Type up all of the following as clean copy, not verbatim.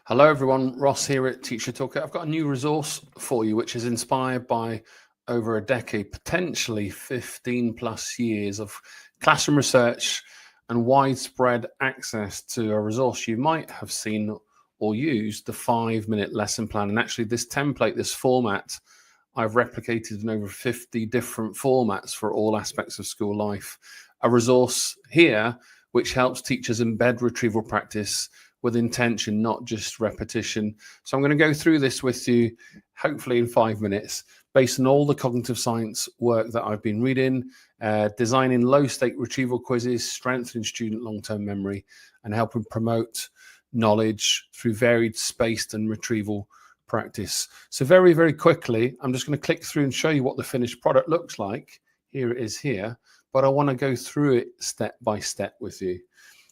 Hello everyone, Ross here at Teacher Talker. I've got a new resource for you which is inspired by over a decade, potentially 15 plus years of classroom research and widespread access to a resource you might have seen or used, the 5-minute lesson plan. And actually this template, this format, I've replicated in over 50 different formats for all aspects of school life. A resource here which helps teachers embed retrieval practice with intention, not just repetition. So I'm going to go through this with you, hopefully in 5 minutes, based on all the cognitive science work that I've been reading, designing low-stake retrieval quizzes, strengthening student long-term memory, and helping promote knowledge through varied spaced and retrieval practice. So very, very quickly, I'm just going to click through and show you what the finished product looks like. Here it is here, but I want to go through it step by step with you.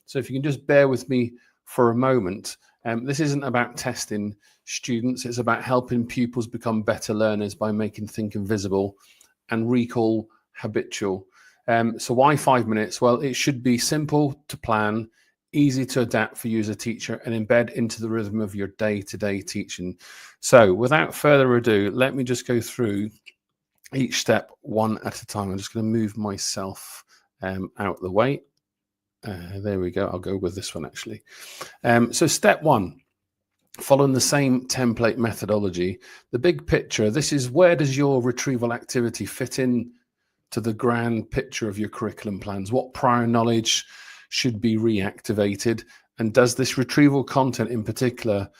So if you can just bear with me for a moment. This isn't about testing students, it's about helping pupils become better learners by making thinking visible and recall habitual. So why 5 minutes? Well, it should be simple to plan, easy to adapt for you as a teacher, and embed into the rhythm of your day-to-day teaching. So without further ado, let me just go through each step one at a time. I'm just going to move myself out the way. There we go. I'll go with this one actually. So step one, following the same template methodology, the big picture, this is where does your retrieval activity fit in to the grand picture of your curriculum plans? What prior knowledge should be reactivated? And does this retrieval content in particular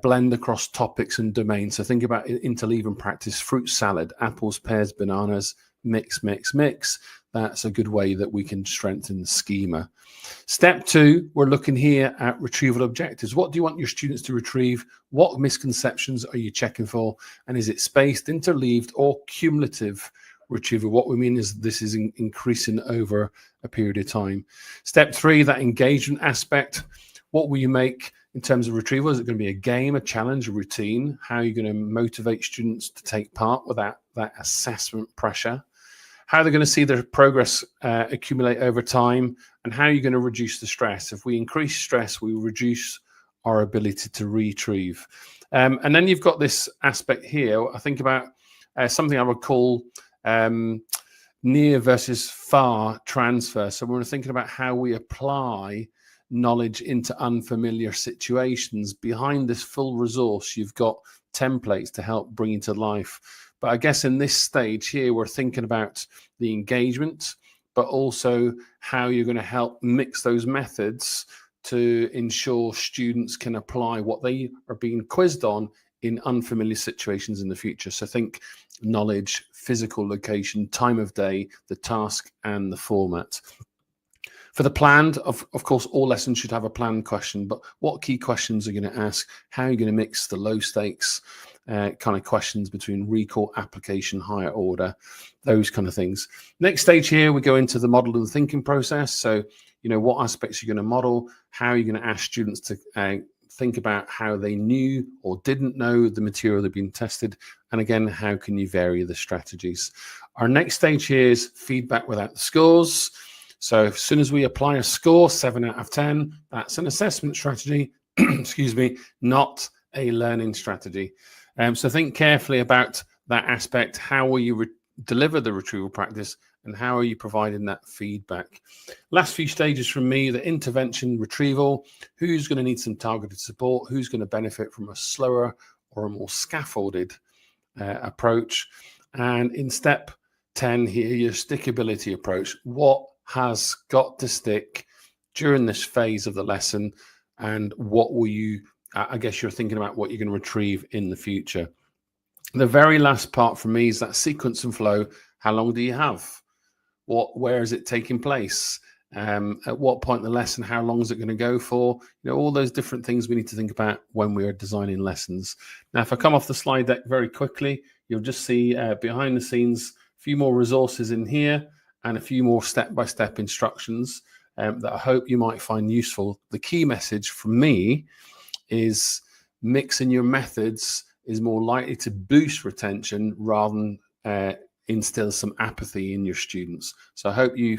blend across topics and domains? So think about interleaving practice, fruit salad, apples, pears, bananas, mix, mix, mix. That's a good way that we can strengthen the schema. Step two, we're looking here at retrieval objectives. What do you want your students to retrieve? What misconceptions are you checking for? And is it spaced, interleaved, or cumulative retrieval? What we mean is this is increasing over a period of time. Step three, that engagement aspect. What will you make in terms of retrieval? Is it going to be a game, a challenge, a routine? How are you going to motivate students to take part without that assessment pressure? How they're going to see their progress accumulate over time, and how are you going to reduce the stress? If we increase stress, we reduce our ability to retrieve. And then you've got this aspect here. I think about something I would call near versus far transfer. So we're thinking about how we apply knowledge into unfamiliar situations. Behind this full resource, you've got templates to help bring it to life. But I guess in this stage here, we're thinking about the engagement, but also how you're going to help mix those methods to ensure students can apply what they are being quizzed on in unfamiliar situations in the future. So think knowledge, physical location, time of day, the task, and the format. For the planned, of course, all lessons should have a planned question, but what key questions are you going to ask? How are you going to mix the low stakes kind of questions between recall, application, higher order, those kind of things. Next stage here, we go into the model and thinking process. So, you know, what aspects you're going to model, how are you going to ask students to think about how they knew or didn't know the material they've been tested, and again, how can you vary the strategies? Our next stage here is feedback without the scores. So as soon as we apply a score, 7 out of 10, that's an assessment strategy, excuse me, not a learning strategy. So think carefully about that aspect. How will you deliver the retrieval practice, and how are you providing that feedback? Last few stages from me, the intervention retrieval, who's going to need some targeted support, who's going to benefit from a slower or a more scaffolded approach. And in step 10 here, your stickability approach, what has got to stick during this phase of the lesson, and what will you, I guess you're thinking about what you're going to retrieve in the future. The very last part for me is that sequence and flow. How long do you have? Where is it taking place? At what point in the lesson? How long is it going to go for? You know, all those different things we need to think about when we are designing lessons. Now, if I come off the slide deck very quickly, you'll just see behind the scenes a few more resources in here and a few more step-by-step instructions that I hope you might find useful. The key message from me is mixing your methods is more likely to boost retention rather than instill some apathy in your students. So I hope you